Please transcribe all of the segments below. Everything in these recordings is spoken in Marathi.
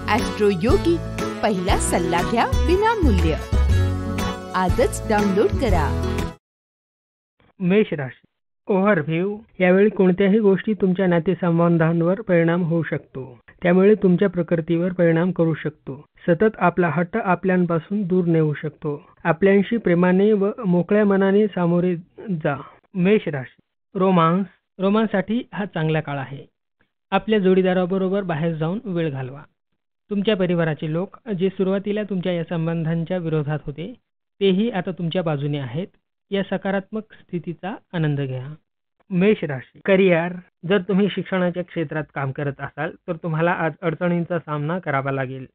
ॲस्ट्रो योगी, पहिला सल्ला घ्या विनामूल्य. आजच डाउनलोड करा. मेष राशी. ओव्हरव्ह्यू. यावेळी कोणत्याही गोष्टी तुमच्या नातेसंबंधांवर परिणाम होऊ शकतो, त्यामुळे तुमच्या प्रकृतीवर परिणाम करू शकतो. सतत आपला हट्ट आपल्यापासून दूर नेऊ शकतो. आपल्याशी प्रेमाने व मोकळ्या मनाने सामोरे जा. मेष राशी. रोमांससाठी हा चांगला काळ आहे. आपल्या जोडीदाराबरोबर बाहेर जाऊन वेळ घालवा. तुमच्या परिवाराचे लोक जे सुरुवातीला तुमच्या या संबंधांच्या विरोधात होते, तेही आता तुमच्या बाजूने आहेत. या सकारात्मक स्थितीचा आनंद घ्या. मेष राशी. करिअर. जर तुम्ही शिक्षणाच्या क्षेत्रात काम करत असाल तर तुम्हाला आज अडचणींचा सामना करावा लागेल.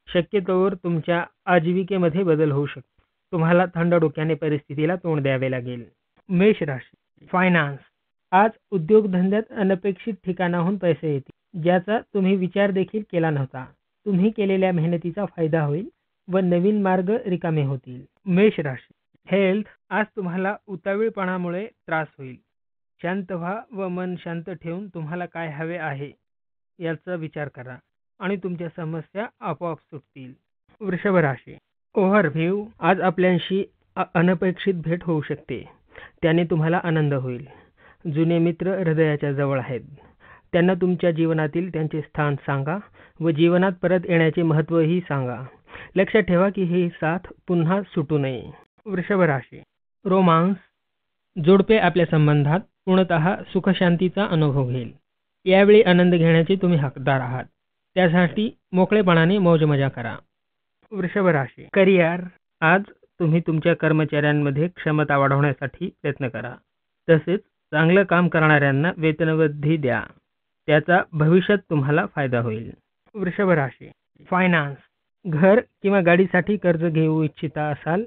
शक्यतोवर तुमच्या आजीविकेमध्ये बदल होऊ शकतो. तुम्हाला थंड डोक्याने परिस्थितीला तोंड द्यावे लागेल. मेष राशी. फायनान्स. आज उद्योगधंद्यात अनपेक्षित ठिकाणाहून पैसे येतील, ज्याचा तुम्ही विचार देखील केला नव्हता. तुम्ही केलेल्या मेहनतीचा फायदा होईल व नवीन मार्ग रिकामे होतील. मेष राशी. हेल्थ. आज तुम्हाला उतावीळपणामुळे त्रास होईल. शांत व्हा व मन शांत ठेवून तुम्हाला काय हवे आहे याचा विचार करा आणि तुमच्या समस्या आपोआप सुटतील. वृषभ राशी. ओव्हरव्ह्यू. आज आपल्याशी अनपेक्षित भेट होऊ शकते, त्याने तुम्हाला आनंद होईल. जुने मित्र हृदयाच्या जवळ आहेत. त्यांना तुमच्या जीवनातील त्यांचे स्थान सांगा व जीवनात परत येण्याचे महत्त्वही सांगा. लक्षात ठेवा की ही साथ पुन्हा सुटू नये. वृषभ राशी. रोमांस. जोडपे आपल्या संबंधात पूर्णतः सुखशांतीचा अनुभव घेईल. यावेळी आनंद घेण्याचे तुम्ही हकदार आहात, त्यासाठी मोकळेपणाने मौजमजा करा. वृषभ राशी. करिअर. आज तुम्ही तुमच्या कर्मचाऱ्यांमध्ये क्षमता वाढवण्यासाठी प्रयत्न करा. तसेच चांगलं काम करणाऱ्यांना वेतनवृद्धी द्या, त्याचा भविष्यात तुम्हाला फायदा होईल. वृषभ राशी. फायनान्स. घर किंवा गाडीसाठी कर्ज घेऊ इच्छिता असाल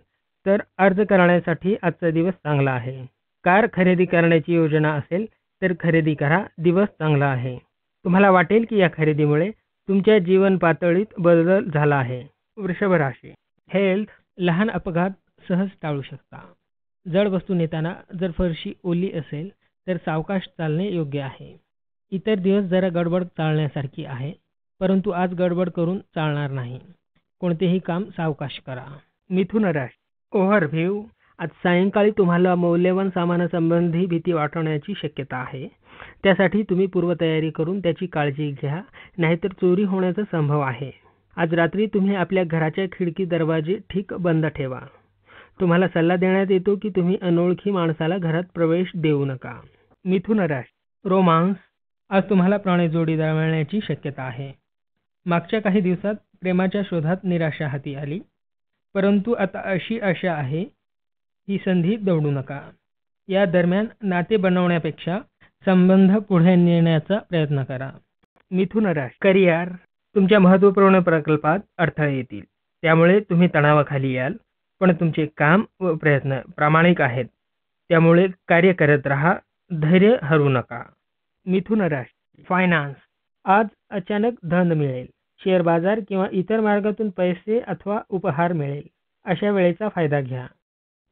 तर अर्ज करण्यासाठी आजचा दिवस चांगला आहे. कार खरेदी करण्याची योजना असेल तर खरेदी करा, दिवस चांगला आहे. तुम्हाला वाटेल की या खरेदीमुळे तुमच्या जीवन पातळीत बदल झाला आहे. वृषभ राशी. हेल्थ. लहान अपघात सहज टाळू शकता. जड वस्तू नेताना जर फरशी ओली असेल तर सावकाश चालणे योग्य आहे. इतर दिवस जरा गडबड चालण्यासारखी आहे, परंतु आज गडबड करून चालणार नाही. कोणतेही काम सावकाश करा. मिथुन राशी. ओव्हरव्ह्यू. आज सायंकाळी तुम्हाला मौल्यवान सामानासंबंधी भीती वाटण्याची शक्यता आहे. त्यासाठी तुम्ही पूर्वतयारी करून त्याची काळजी घ्या, नाहीतर चोरी होण्याचा संभव आहे. आज रात्री तुम्ही आपल्या घराच्या खिडकी दरवाजे ठीक बंद ठेवा. तुम्हाला सल्ला देण्यात येतो की तुम्ही अनोळखी माणसाला घरात प्रवेश देऊ नका. मिथुन राशी. रोमांस. आज तुम्हाला प्राणी जोडीदार मिळण्याची शक्यता आहे. मागच्या काही दिवसात प्रेमाच्या शोधात निराशा हाती आली, परंतु आता अशी आशा आहे, ही संधी दवडू नका. या दरम्यान नाते बनवण्यापेक्षा संबंध पुढे नेण्याचा प्रयत्न करा. मिथुन राशी. करिअर. तुमच्या महत्त्वपूर्ण प्रकल्पात अडथळे येतील, त्यामुळे तुम्ही तणावाखाली याल, पण तुमचे काम व प्रयत्न प्रामाणिक आहेत, त्यामुळे कार्य करत राहा, धैर्य हरू नका. मिथुन राशी. फायनान्स. आज अचानक धन मिळेल. शेअर बाजार किंवा इतर मार्गातून पैसे अथवा उपहार मिळेल, अशा वेळेचा फायदा घ्या.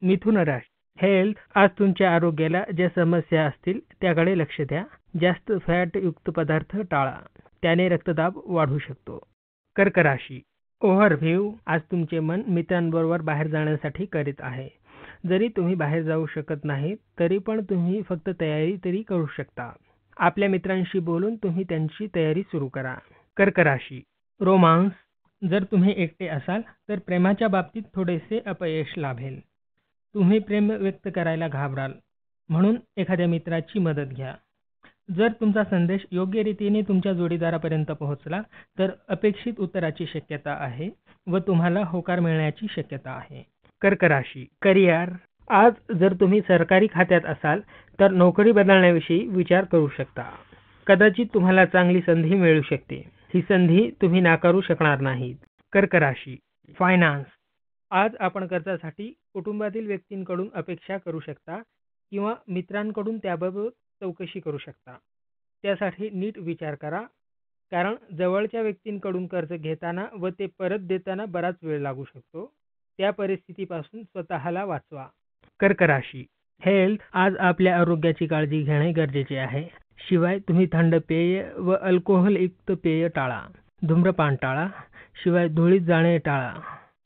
मिथुन राशी. हेल्थ. आज तुमच्या आरोग्याला ज्या समस्या असतील त्याकडे लक्ष द्या. जास्त फॅटयुक्त पदार्थ टाळा, त्याने रक्तदाब वाढू शकतो. कर्क राशी. ओव्हरव्ह्यू. आज तुमचे मन मित्रांबरोबर बाहेर जाण्यासाठी करीत आहे. जरी तुम्ही बाहेर जाऊ शकत नाही तरी पण तुम्ही फक्त तयारी तरी करू शकता. आपल्या मित्रांशी बोलून तुम्ही त्यांची तयारी सुरू करा. कर्क राशी. रोमांस. जर तुम्ही एकटे असाल तर प्रेमाच्या बाबतीत थोडेसे अपयश लाभेल. तुम्ही प्रेम व्यक्त करायला घाबराल, म्हणून एखाद्या मित्राची मदत घ्या. जर तुमचा संदेश योग्य रीतीने तुमच्या जोडीदारापर्यंत पोहोचला तर अपेक्षित उत्तराची शक्यता आहे व तुम्हाला होकार मिळण्याची शक्यता आहे. कर्क राशी. करिअर. आज जर तुम्ही सरकारी खात्यात असाल तर नोकरी बदलण्याविषयी विचार करू शकता. कदाचित तुम्हाला चांगली संधी मिळू शकते. ही संधी तुम्ही नाकारू शकणार नाहीत. कर्क राशी. फायनान्स. आज आपण कर्जासाठी कुटुंबातील व्यक्तींकडून अपेक्षा करू शकता किंवा मित्रांकडून त्याबाबत चौकशी करू शकता. त्यासाठी नीट विचार करा, कारण जवळच्या व्यक्तींकडून कर्ज घेताना व ते परत देताना बराच वेळ लागू शकतो. त्या परिस्थितीपासून स्वतःला वाचवा. कर्क राशी. हेल्थ. आज आपल्या आरोग्याची काळजी घेणे गरजेचे आहे. शिवाय तुम्ही थंड पेय व अल्कोहोलयुक्त पेय टाळा. धूम्रपान टाळा. शिवाय धुळीत जाणे टाळा.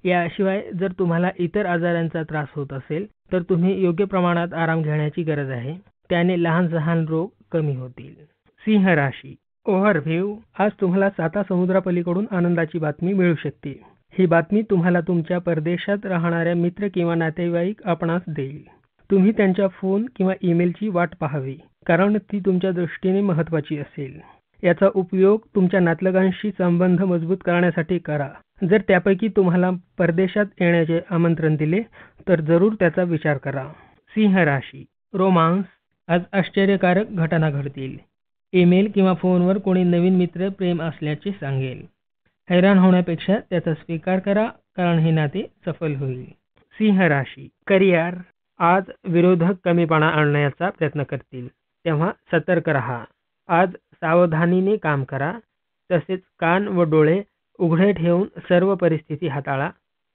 याशिवाय जर तुम्हाला इतर आजारांचा त्रास होत असेल तर तुम्ही योग्य प्रमाणात आराम घेण्याची गरज आहे. त्याने लहान सहान रोग कमी होतील. सिंह राशी. ओव्हरव्ह्यू. आज तुम्हाला 7 समुद्रापलीकडून आनंदाची बातमी मिळू शकते. ही बातमी तुम्हाला तुमच्या परदेशात राहणाऱ्या मित्र किंवा नातेवाईक आपणास देईल. तुम्ही त्यांच्या फोन किंवा ईमेलची वाट पाहावी, कारण ती तुमच्या दृष्टीने महत्त्वाची असेल. याचा उपयोग तुमच्या नातलगांशी संबंध मजबूत करण्यासाठी करा. जर त्यापैकी तुम्हाला परदेशात येण्याचे आमंत्रण दिले तर जरूर त्याचा विचार करा. सिंह राशी. रोमांस. आज आश्चर्यकारक घटना घडतील. ईमेल किंवा फोनवर कोणी नवीन मित्र प्रेम असल्याचे सांगेल. हैराण होण्यापेक्षा त्याचा स्वीकार करा, कारण हे नाते सफल होईल. सिंह राशी. करिअर. आज विरोधक कमीपणा आणण्याचा प्रयत्न करतील, तेव्हा सतर्क राहा. आज सावधानीने काम करा. तसेच कान व डोळे उघडे ठेवून सर्व परिस्थिती हाताळा.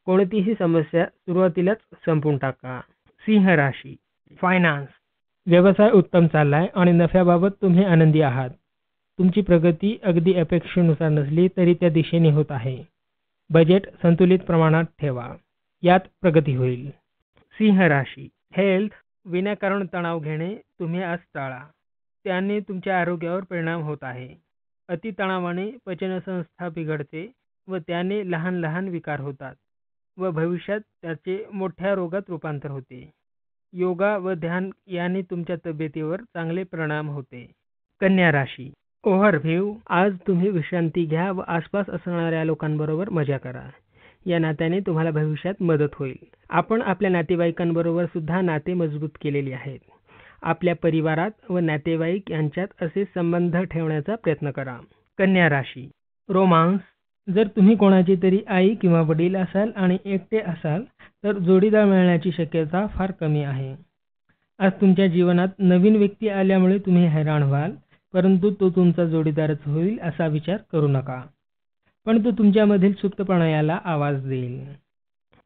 कोणतीही समस्या सुरुवातीलाच संपून टाका. सिंह राशी. फायनान्स. व्यवसाय उत्तम चाललाय आणि नफ्याबाबत तुम्ही आनंदी आहात. तुमची प्रगती अगदी अपेक्षेनुसार नसली तरी त्या दिशेने होत आहे. बजेट संतुलित प्रमाणात ठेवा, यात प्रगती होईल. सिंह राशी. हेल्थ. विनाकारण तणाव घेणे तुम्ही आज टाळा. त्याने तुमच्या आरोग्यावर परिणाम होत आहे. अति तणावाने पचनसंस्था बिघडते व त्याने लहान लहान विकार होतात व भविष्यात त्याचे मोठ्या रोगात रूपांतर होते. योगा व ध्यान याने तुमच्या तब्येतीवर चांगले परिणाम होते. कन्या राशी. ओव्हरव्ह्यू. आज तुम्ही विश्रांती घ्या व आसपास असणाऱ्या लोकांबरोबर मजा करा. या नात्याने तुम्हाला भविष्यात मदत होईल. आपण आपल्या नातेवाईकांबरोबर सुद्धा नाते मजबूत केलेली आहेत. आपल्या परिवारात व नातेवाईक यांच्यात असे संबंध ठेवण्याचा प्रयत्न करा. कन्या राशी. रोमांस. जर तुम्ही कोणाची तरी आई किंवा वडील असाल आणि एकटे असाल तर जोडीदार मिळण्याची शक्यता फार कमी आहे. आज तुमच्या जीवनात नवीन व्यक्ती आल्यामुळे तुम्ही हैराण व्हाल, परंतु तो तुमचा जोडीदारच होईल असा विचार करू नका. पण तो तुमच्यामधील सुप्तपणा याला आवाज देईल.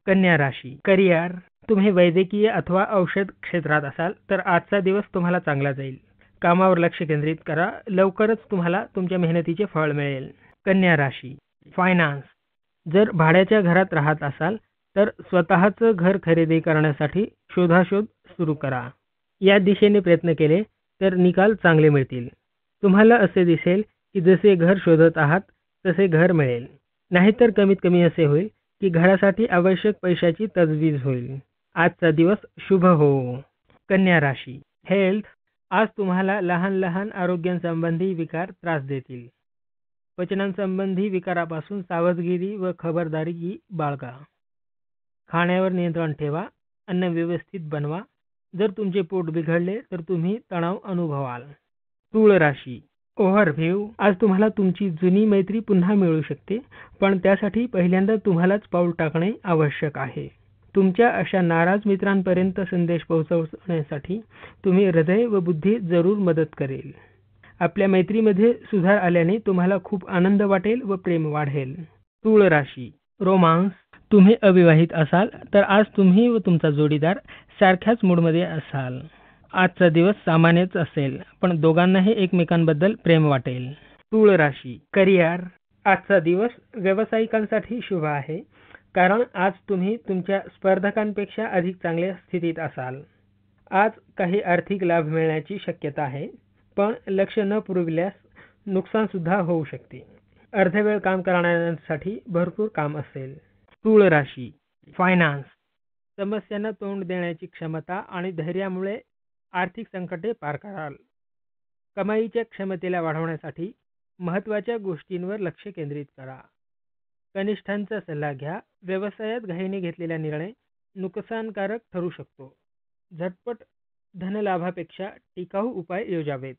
कन्या राशी. करिअर. तुम्ही वैद्यकीय अथवा औषध क्षेत्रात असाल तर आजचा दिवस तुम्हाला चांगला जाईल. कामावर लक्ष केंद्रित करा. लवकरच तुम्हाला तुमच्या मेहनतीचे फळ मिळेल. कन्या राशी. फायनान्स. जर भाड्याच्या घरात राहत असाल तर स्वतःचं घर खरेदी करण्यासाठी शोधाशोध सुरू करा. या दिशेने प्रयत्न केले तर निकाल चांगले मिळतील. तुम्हाला असे दिसेल की जसे घर शोधत आहात तसे घर मिळेल. नाहीतर कमीत कमी असे होईल की घरासाठी आवश्यक पैशाची तजवीज होईल. आजचा दिवस शुभ हो. कन्या राशी. हेल्थ. आज तुम्हाला लहान लहान आरोग्यासंबंधी विकार त्रास देतील. पचनासंबंधी विकारापासून सावधगिरी व खबरदारी बाळगा. खाण्यावर नियंत्रण ठेवा. अन्न व्यवस्थित बनवा. जर तुमचे पोट बिघडले तर तुम्ही तणाव अनुभवाल. तूळ राशी. ओव्हरव्ह्यू. आज तुम्हाला तुमची जुनी मैत्री पुन्हा मिळू शकते, पण त्यासाठी पहिल्यांदा तुम्हालाच पाऊल टाकणे आवश्यक आहे. तुमच्या अशा नाराज मित्रांपर्यंत संदेश पोहोचवण्यासाठी तुम्ही हृदय व बुद्धी जरूर मदत करेल. आपल्या मैत्रीमध्ये सुधार आल्याने तुम्हाला खूप आनंद वाटेल व प्रेम वाढेल. तूळ राशी. रोमांस. तुम्ही अविवाहित असाल तर आज तुम्ही व तुमचा जोडीदार सारख्याच मूडमध्ये असाल. आजचा दिवस सामान्यच असेल, पण दोघांनाही एकमेकांबद्दल प्रेम वाटेल. तूळ राशी. करिअर. आजचा दिवस व्यावसायिकांसाठी शुभ आहे, कारण आज तुम्ही तुमच्या स्पर्धकांपेक्षा अधिक चांगल्या स्थितीत असाल. आज काही आर्थिक लाभ मिळण्याची शक्यता आहे, पण लक्ष न पुरविल्यास नुकसान सुद्धा होऊ शकते. अर्धवेळ काम करणाऱ्यांसाठी भरपूर काम असेल. तूळ राशी. फायनान्स. समस्यांना तोंड देण्याची क्षमता आणि धैर्यामुळे आर्थिक संकटे पार कराल. कमाईच्या क्षमतेला वाढवण्यासाठी महत्त्वाच्या गोष्टींवर लक्ष केंद्रित करा. कनिष्ठांचा सल्ला घ्या. व्यवसायात घाईने घेतलेला निर्णय नुकसानकारक ठरू शकतो. झटपट धनलाभापेक्षा टिकाऊ उपाय योजावेत.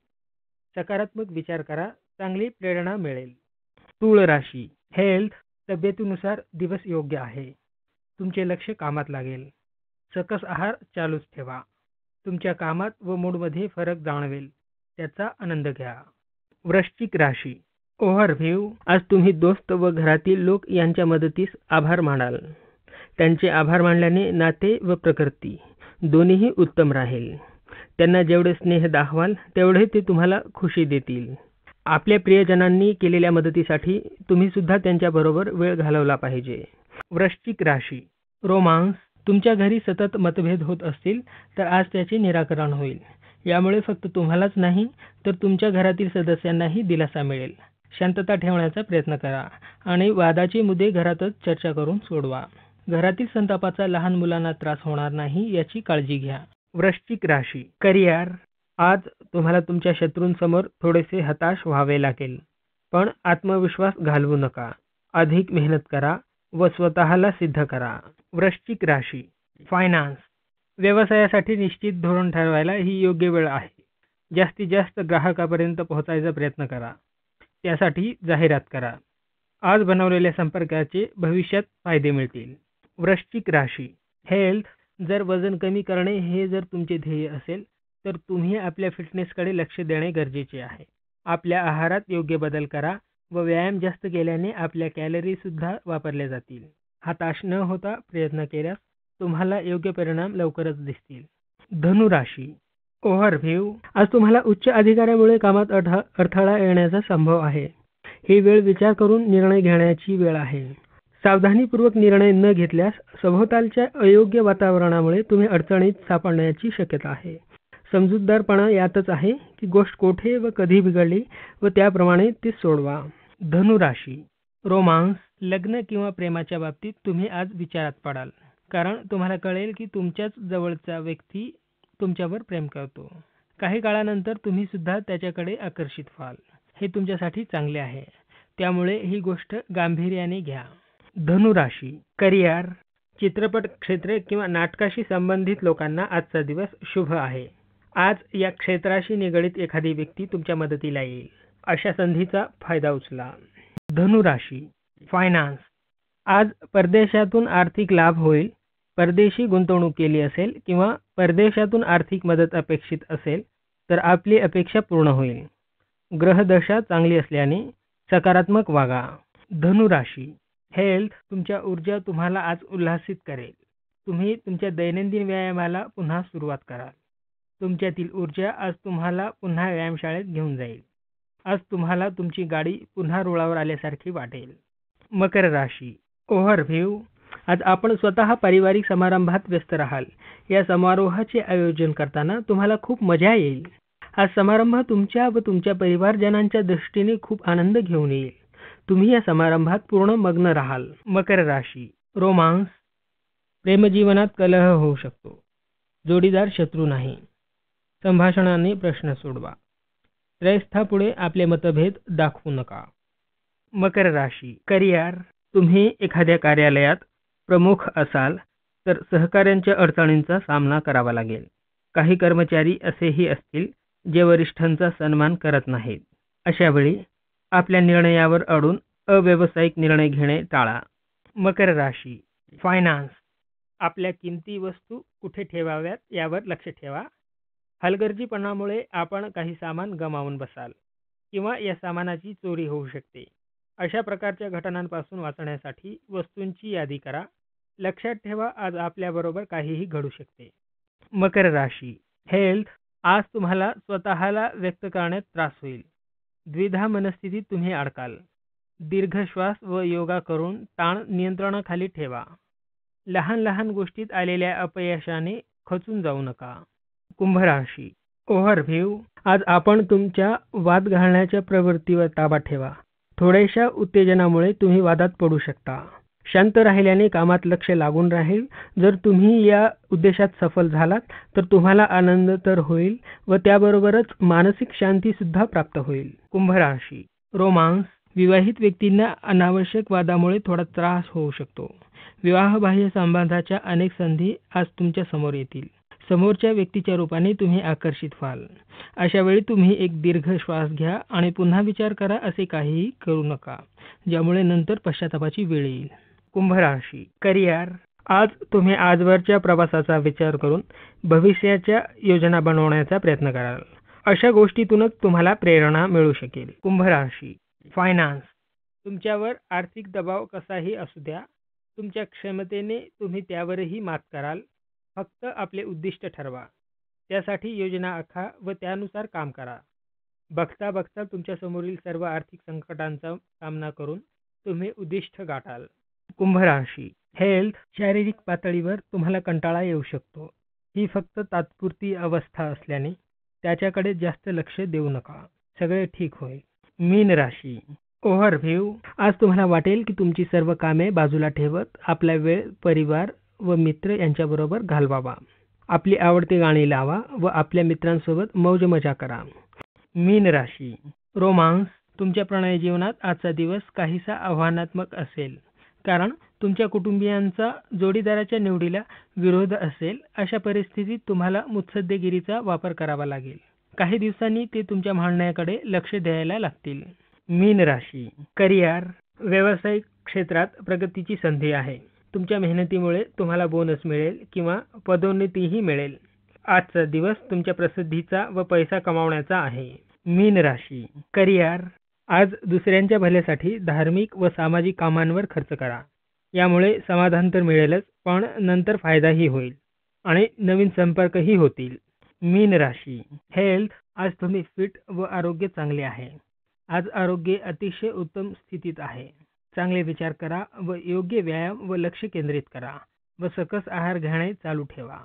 सकारात्मक विचार करा. चांगली प्रेरणा मिळेल. तूळ राशी. हेल्थ. तब्येतीनुसार दिवस योग्य आहे. तुमचे लक्ष कामात लागेल. सकस आहार चालूच ठेवा. तुमच्या कामात व मूडमध्ये फरक जाणवेल, त्याचा आनंद घ्या. वृश्चिक राशी. ओव्हरव्ह्यू. आज तुम्ही दोस्त व घरातील लोक यांच्या मदतीस आभार मानाल. त्यांचे आभार मानल्याने नाते व प्रकृती दोन्हीही उत्तम राहील. त्यांना जेवढे स्नेह दाखवाल तेवढे ते तुम्हाला खुशी देतील. आपल्या प्रियजनांनी केलेल्या मदतीसाठी तुम्ही सुद्धा त्यांच्याबरोबर वेळ घालवला पाहिजे. वृश्चिक राशी. रोमांस. तुमच्या घरी सतत मतभेद होत असतील तर आज त्याचे निराकरण होईल. यामुळे फक्त तुम्हालाच नाही तर तुमच्या घरातील सदस्यांनाही दिलासा मिळेल. शांतता ठेवण्याचा प्रयत्न करा आणि वादाचे मुद्दे घरातच चर्चा करून सोडवा. घरातील संतापाचा लहान मुलांना त्रास होणार नाही याची काळजी घ्या. वृश्चिक राशी. करिअर. आज तुम्हाला तुमच्या शत्रूंसमोर थोडेसे हताश व्हावे लागेल, पण आत्मविश्वास घालवू नका. अधिक मेहनत करा व स्वतःला सिद्ध करा. वृश्चिक राशी. फायनान्स. व्यवसायासाठी निश्चित धोरण ठरवायला ही योग्य वेळ आहे. जास्तीत जास्त ग्राहकापर्यंत पोहोचायचा प्रयत्न करा. त्यासाठी जाहिरात करा. आज बनवलेल्या संपर्काचे भविष्यात फायदे मिळतील. वृश्चिक राशी. हेल्थ. जर वजन कमी करणे हे जर तुमचे ध्येय असेल तर तुम्ही आपल्या फिटनेसकडे लक्ष देणे गरजेचे आहे. आपल्या आहारात योग्य बदल करा व व्यायाम जास्त केल्याने आपल्या कॅलरी सुद्धा वापरल्या जातील. हताश न होता प्रयत्न केल्यास तुम्हाला योग्य परिणाम लवकरच दिसतील. धनुराशी. ओव्हरव्ह्यू. आज तुम्हाला उच्च अधिकाऱ्यामुळे कामात अडथळा येण्याचा संभव आहे. ही वेळ विचार करून निर्णय घेण्याची वेळ आहे. सावधानीपूर्वक निर्णय न घेतल्यास सभोवतालच्या अयोग्य वातावरणामुळे तुम्ही अडचणीत सापडण्याची शक्यता आहे. समजूतदारपणा यातच आहे की गोष्ट कोठे व कधी बिघडली व त्याप्रमाणे ती सोडवा. धनुराशी. रोमांस. लग्न किंवा प्रेमाच्या बाबतीत तुम्ही आज विचारात पडाल, कारण तुम्हाला कळेल की तुमच्याच जवळचा व्यक्ती तुमच्यावर प्रेम करतो. काही काळानंतर तुम्ही सुद्धा त्याच्याकडे आकर्षित व्हाल. हे तुमच्यासाठी चांगले आहे, त्यामुळे ही गोष्ट गांभीर्याने घ्या. धनुराशी. करिअर. चित्रपट क्षेत्र किंवा नाटकाशी संबंधित लोकांना आजचा दिवस शुभ आहे. आज या क्षेत्राशी निगडीत एखादी व्यक्ती तुमच्या मदतीला येईल. अशा संधीचा फायदा उचला. धनुराशी. फायनान्स. आज परदेशातून आर्थिक लाभ होईल. परदेशी गुंतवणूक केली असेल किंवा परदेशातून आर्थिक मदत अपेक्षित असेल तर आपली अपेक्षा पूर्ण होईल. ग्रहदशा चांगली असल्याने सकारात्मक वागा. धनुराशी. हेल्थ. तुमच्या ऊर्जा तुम्हाला आज उल्हासित करेल. तुम्ही तुमच्या दैनंदिन व्यायामाला पुन्हा सुरुवात कराल. तुमच्यातील ऊर्जा आज तुम्हाला पुन्हा व्यायामशाळेत घेऊन जाईल. आज तुम्हाला तुमची गाडी पुन्हा रुळावर आल्यासारखी वाटेल. मकर राशी. ओव्हरव्ह्यू. आज आपण स्वतः पारिवारिक समारंभात व्यस्त राहाल. या समारोहाचे आयोजन करताना तुम्हाला खूप मजा येईल. हा समारंभ तुमच्या व तुमच्या परिवारजनांच्या दृष्टीने खूप आनंद घेऊन येईल. तुम्ही या समारंभात पूर्ण मग्न राहाल. मकर राशी. रोमांस. प्रेमजीवनात कलह होऊ शकतो. जोडीदार शत्रू नाही. संभाषणाने प्रश्न सोडवा. त्रयस्थापुढे आपले मतभेद दाखवू नका. मकर राशी. करिअर. तुम्ही एखाद्या कार्यालयात प्रमुख असाल तर सहकाऱ्यांच्या अडचणींचा सामना करावा लागेल. काही कर्मचारी असेही असतील जे वरिष्ठांचा सन्मान करत नाहीत. अशा वेळी आपल्या निर्णयावर अडून अव्यावसायिक निर्णय घेणे टाळा. मकर राशी. फायनान्स. आपल्या किमती वस्तू कुठे ठेवाव्यात यावर लक्ष ठेवा. हलगर्जीपणामुळे आपण काही सामान गमावून बसाल किंवा या सामानाची चोरी होऊ शकते. अशा प्रकारच्या घटनांपासून वाचण्यासाठी वस्तूंची यादी करा. लक्षात ठेवा, आज आपल्याबरोबर काहीही घडू शकते. मकर राशी. हेल्थ. आज तुम्हाला स्वतःला व्यक्त करण्यात त्रास होईल. द्विधा मनस्थितीत तुम्ही अडकाल. दीर्घ श्वास व योगा करून ताण नियंत्रणाखाली ठेवा. लहान लहान गोष्टीत आलेल्या अपयशाने खचून जाऊ नका. कुंभ राशी. ओव्हरव्ह्यू. आज आपण तुमच्या वाद घालण्याच्या प्रवृत्तीवर ताबा ठेवा. थोड्याशा उत्तेजनामुळे तुम्ही वादात पडू शकता. शांत राहिल्याने कामात लक्ष लागून राहील. जर तुम्ही या उद्देशात सफल झालात तर तुम्हाला आनंद तर होईल व त्याबरोबरच मानसिक शांती सुद्धा प्राप्त होईल. कुंभ राशी. रोमांस. विवाहित व्यक्तींना अनावश्यक वादामुळे थोडा त्रास होऊ शकतो. विवाहबाह्य संबंधाच्या अनेक संधी आज तुमच्या समोर येतील. समोरच्या व्यक्तीच्या रूपाने तुम्ही आकर्षित व्हाल. अशा वेळी तुम्ही एक दीर्घ श्वास घ्या आणि पुन्हा विचार करा. असे काहीही करू नका ज्यामुळे नंतर पश्चातापाची वेळ येईल. कुंभ राशी. करिअर. आज तुम्ही आजवरच्या प्रवासाचा विचार करून भविष्याच्या योजना बनवण्याचा प्रयत्न कराल. अशा गोष्टीतूनच तुम्हाला प्रेरणा मिळू शकेल. कुंभ राशी. फायनान्स. तुमच्यावर आर्थिक दबाव कसाही असू द्या, तुमच्या क्षमतेने तुम्ही त्यावरही मात कराल. फक्त आपले उद्दिष्ट ठरवा, त्यासाठी योजना आखा व त्यानुसार काम करा. बघता बघता तुमच्या समोरील सर्व आर्थिक संकटांचा सामना करून तुम्ही उद्दिष्ट गाठाल. कुंभ राशी. हेल्थ. शारीरिक पातळीवर तुम्हाला कंटाळा येऊ शकतो. ही फक्त तात्पुरती अवस्था असल्याने त्याच्याकडे जास्त लक्ष देऊ नका. सगळे ठीक होईल. मीन राशी. ओव्हरव्ह्यू. आज तुम्हाला वाटेल की तुमची सर्व कामे बाजूला ठेवत आपला वेळ परिवार व मित्र यांच्याबरोबर घालवावा. आपली आवडती गाणी लावा व आपल्या मित्रांसोबत मौज मजा करा. मीन राशी. रोमांस. तुमच्या प्रणय जीवनात आजचा दिवस काहीसा आव्हानात्मक असेल, कारण तुमच्या कुटुंबियांचा जोडीदाराच्या निवडीला विरोध असेल. अशा परिस्थितीत तुम्हाला मुत्सद्देगिरीचा वापर करावा लागेल. काही दिवसांनी ते तुमच्या म्हणण्याकडे लक्ष द्यायला लागतील. मीन राशी. करिअर. व्यावसायिक क्षेत्रात प्रगतीची संधी आहे. तुमच्या मेहनतीमुळे तुम्हाला बोनस मिळेल किंवा पदोन्नतीही मिळेल. आजचा दिवस तुमच्या प्रसिद्धीचा व पैसा कमावण्याचा आहे. मीन राशी. करिअर. आज दुसऱ्यांच्या भल्यासाठी धार्मिक व सामाजिक कामांवर खर्च करा. यामुळे समाधान तर मिळेलच, पण नंतर फायदाही होईल आणि नवीन संपर्कही होतील. मीन राशी. हेल्थ. आज तुम्ही फिट व आरोग्य चांगले आहे. आज आरोग्य अतिशय उत्तम स्थितीत आहे. चांगले विचार करा व योग्य व्यायाम व लक्ष केंद्रित करा व सकस आहार घेणे चालू ठेवा.